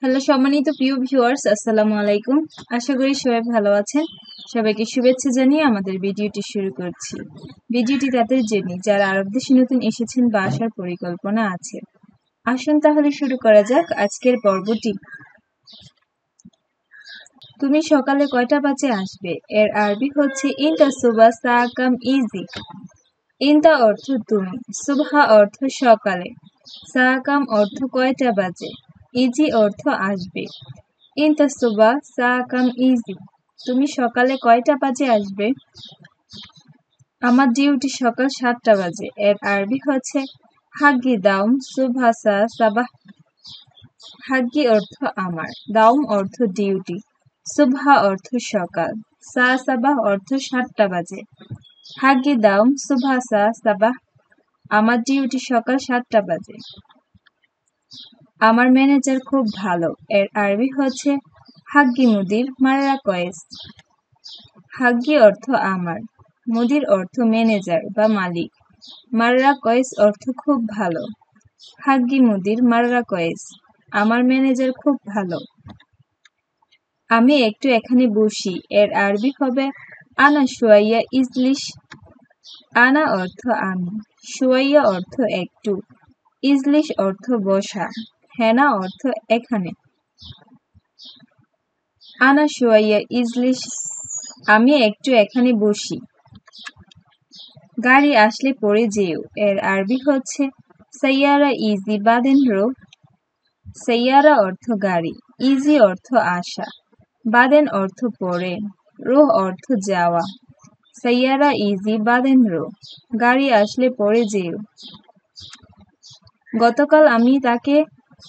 Hello সম্মানিত প্রিয় viewers, আসসালামু আলাইকুম। আশা করি সবাই ভালো আছেন। সবাইকে শুভেচ্ছা জানিয়ে আমাদের ভিডিওটি শুরু করছি। ভিডিওটি তাদের জন্য যারা আরব দেশে নতুন এসেছেন বা আসার পরিকল্পনা আছে। আসুন তাহলে শুরু করা যাক আজকের পর্বটি। তুমি সকালে কয়টা বাজে আসবে? এর আরবি হচ্ছে ইনতা সুবা সা কাম ইজি। ইনতা অর্থ তুমি, সুবহা অর্থ সকালে, সা কাম অর্থ কয়টা বাজে, ইজি অর্থ আসবে। ইনতা সুবা সা কাম ইজি। তুমি সকালে কয়টা বাজে আসবে? আমার ডিউটি সকাল 7টা বাজে। এর আরবি হচ্ছে হাগ্গি দাউম সুবহা সা সাবাহ। হাগ্গি অর্থ আমার, দাউম অর্থ ডিউটি, সুবহা অর্থ সকাল, সা সাবাহ অর্থ 7টা বাজে। হাগ্গি দাউম সুবহা সা সাবাহ। আমার ডিউটি সকাল 7টা বাজে। আমার ম্যানেজার খুব ভালো। এর আরবি হচ্ছে হাগ্গি মুদির মাররা কয়েস। হাগ্গি অর্থ আমার, মুদির অর্থ ম্যানেজার বা মালিক, মাররা কয়েস অর্থ খুব ভালো। হাগ্গি মুদির মাররা কয়েস, আমার ম্যানেজার খুব ভালো। আমি একটু এখানে বসি। এর আরবি হবে আনা শুয়াইয়া ইজলিশ। আনা অর্থ আমি, শুয়াইয়া অর্থ একটু, ইজলিশ অর্থ বসা, হেনা অর্থ এখানে। আনা শুয়াইয়া ইজলিশ, আমি একটু এখানে বসি। গাড়ি আসলে পরে যেও। এর আরবি হচ্ছে সাইয়ারা ইজি বাদেন রো। সাইয়ারা অর্থ গাড়ি, ইজি অর্থ আসা, বাদেন অর্থ পরে, রোহ অর্থ যাওয়া। সাইয়ারা ইজি বাদেন রো, গাড়ি আসলে পরে যেও। গতকাল আমি তাকে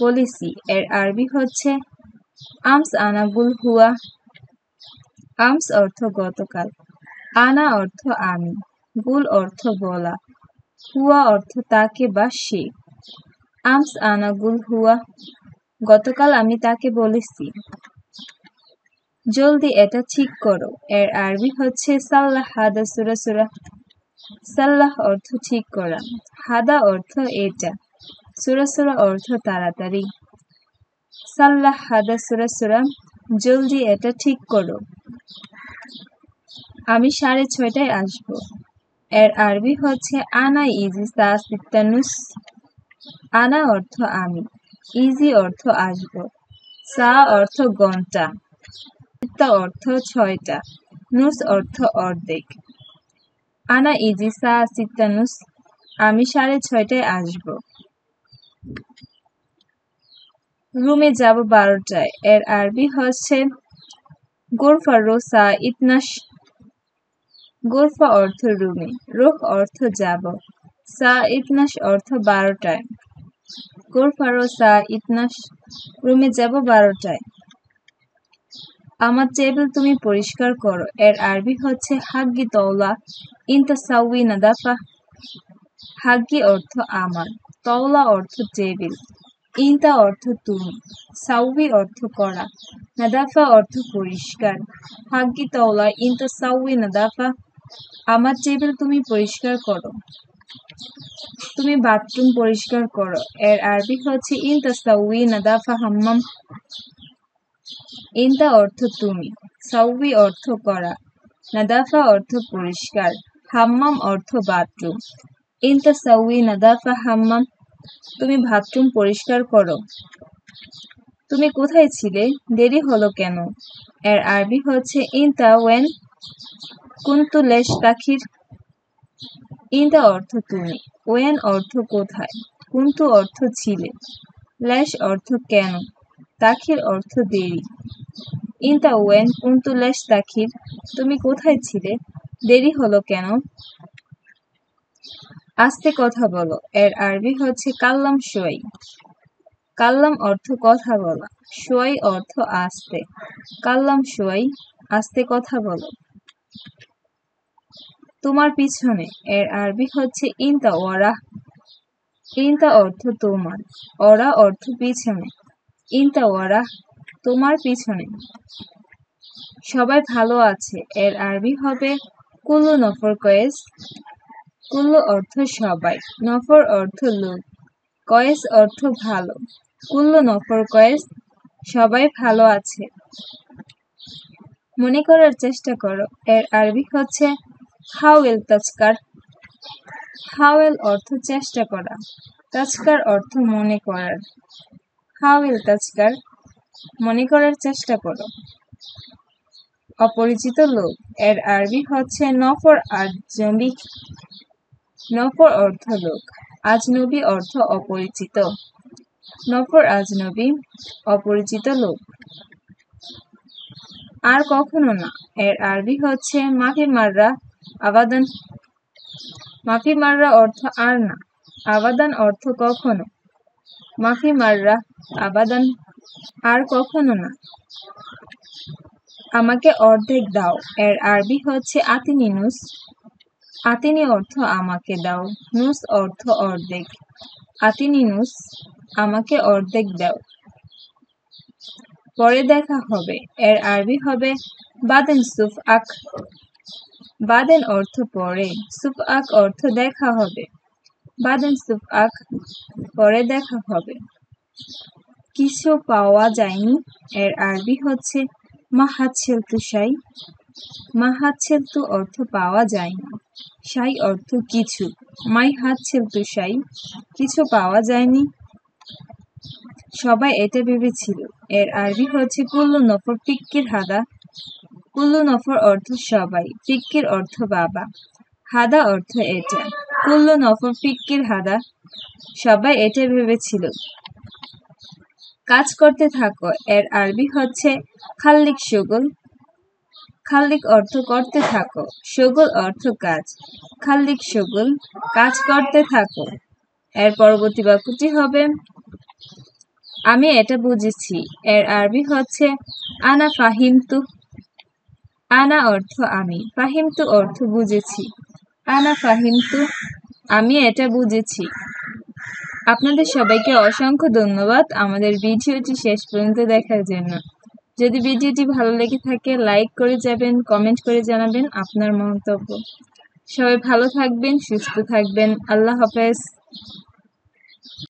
বলেছি। এর আরবি হচ্ছে আমস আনা গুল হুয়া। আমস অর্থ গতকাল, আনা অর্থ আমি, গুল অর্থ বলা, হুয়া অর্থ তাকে বা সে। আমস আনা গুল হুয়া, গতকাল আমি তাকে বলেছি। জলদি এটা ঠিক করো। এর আরবি হচ্ছে সাল্লাহ হাদা সুরা সুরা। সাল্লাহ অর্থ ঠিক করা, হাদা অর্থ এটা, সুরা সুরা অর্থ তাড়াতাড়ি। সাল্লাহ হাদা সুরা সুরা, জলদি এটা ঠিক করো। আমি 6:30টায় আসবো। এর আরবি হচ্ছে আনা ইজি সা সিত্তানুস। আনা অর্থ আমি, ইজি অর্থ আসবো, সা অর্থ ঘন্টা, সিত্তা অর্থ 6টা, নুস অর্থ অর্ধেক। আনা ইজি সা সিত্তানুস, আমি 6:30টায় আসবো। রুমে যাব 12টায়। এর আরবি হচ্ছে গোরফা রোসা ইতনাশ। গোরফা অর্থ রুমে, রোহ অর্থ যাব, সা ইতনাশ অর্থ 12টায়। গোরফা রোসা ইতনাশ, রুমে যাব 12টায়। আমার টেবিল তুমি পরিষ্কার করো। এর আরবি হচ্ছে হাগ্গি তওলা ইনতা সাউই নাদাফা। হাগ্গি অর্থ আমার, তওলা অর্থ টেবিল, ইনতা অর্থ তুমি, সাউই অর্থ করা, নাদাফা অর্থ পরিষ্কার। হাগ্গি তওলা ইনতা সাউই নাদাফা, আমার টেবিল তুমি পরিষ্কার করো। তুমি বাথরুম পরিষ্কার করো। এর আরবি হচ্ছে ইনতা সাউই নাদাফা হাম্মাম। ইনতা অর্থ তুমি, সাউই অর্থ করা, নাদাফা অর্থ পরিষ্কার, হাম্মাম অর্থ বাথরুম। ইনতা সাউই নাদাফা হাম্মাম, তুমি বাথরুম পরিষ্কার করো। তুমি কোথায় ছিলে? দেরি হলো কেন? এর আরবি হচ্ছে ইনতা ওয়েন কুনতু লেশ তাখির। ইনতা অর্থ তুমি, ওয়েন অর্থ কোথায়, কুনতু অর্থ ছিলে, লেশ অর্থ কেন, তাখির অর্থ দেরি। ইনতা ওয়েন কুনতু লেশ তাখির, তুমি কোথায় ছিলে? দেরি হলো কেন? আস্তে কথা বলো। এর আরবি হচ্ছে কাল্লাম শোয়াই। কাল্লাম অর্থ কথা বলা, শোয়াই অর্থ আস্তে। কাল্লাম শোয়াই, আস্তে কথা বলো। তোমার পিছনে। এর আরবি হচ্ছে ইনতা ওয়ারা। ইনতা অর্থ তোমার, ওরা অর্থ পিছনে। ইনতা ওয়ারা, তোমার পিছনে। সবাই ভালো আছে। এর আরবি হবে কুল্লু নফর কয়েস। কুল্লু অর্থ সবাই, নফর অর্থ লোক, কয়েস অর্থ ভালো। কুল্লু নফর কয়েস, সবাই ভালো আছে। মনে করার চেষ্টা করো। এর আরবি হচ্ছে হাওয়েল তাজকার। হাওয়েল অর্থ চেষ্টা করা, তাজকার অর্থ মনে করার। হাওয়েল তাজকার, মনে করার চেষ্টা করো। অপরিচিত লোক। এর আরবি হচ্ছে নফর আজনবি। নফর অর্থ লোক, আজনবি অর্থ অপরিচিত। নফর আজনবি, অপরিচিত লোক। আর কখনো না। এর আরবি হচ্ছে মাফি মাররা আবাদান। মাফি মাররা অর্থ আর না, আবাদান অর্থ কখনো। মাফি মাররা আবাদান, আর কখনো না। আমাকে অর্ধেক দাও। এর আরবি হচ্ছে আতিনি নুস। আতিনি অর্থ আমাকে দাও, নুস অর্থ অর্ধেক। আতিনি নুস, আমাকে অর্ধেক দাও। পরে দেখা হবে। এর আরবি হবে বাদেন সুফ আক। বাদেন অর্থ পরে, সুফ আক অর্থ দেখা হবে। বাদেন সুফ আক, পরে দেখা হবে। কিছু পাওয়া যায়নি। এর আরবি হচ্ছে মাহাচ্ছেলতু শাই। মাহাচ্ছেলতু অর্থ পাওয়া যায়নি, শাই অর্থ কিছু। মাই হাচ্ছেলতু শাই, কিছু পাওয়া যায়নি। সবাই এটা ভেবেছিল। এর আরবি হচ্ছে কুল্লু নফর ফিক্কির হাদা। কুল্লু নফর অর্থ সবাই, ফিক্কির অর্থ বাবা, হাদা অর্থ এটা। কুল্লু নফর ফিক্কির হাদা, সবাই এটা ভেবেছিল। কাজ করতে থাকো। এর আরবি হচ্ছে খাল্লিক শুগল। খাল্লিক অর্থ করতে থাকো, শুগল অর্থ কাজ। খাল্লিক শুগল, কাজ করতে থাকো। এর পরবর্তী বাক্যটি হবে আমি এটা বুঝেছি। এর আরবি হচ্ছে আনা ফাহিমতু। আনা অর্থ আমি, ফাহিমতু অর্থ বুঝেছি। আনা ফাহিমতু, আমি এটা বুঝেছি। আপনাদের সবাইকে অসংখ্য ধন্যবাদ আমাদের ভিডিওটি শেষ পর্যন্ত দেখার জন্য। যদি ভিডিওটি ভালো লেগে থাকে লাইক করে যাবেন, কমেন্ট করে জানাবেন আপনার মন্তব্য। সবাই ভালো থাকবেন, সুস্থ থাকবেন। আল্লাহ হাফেজ।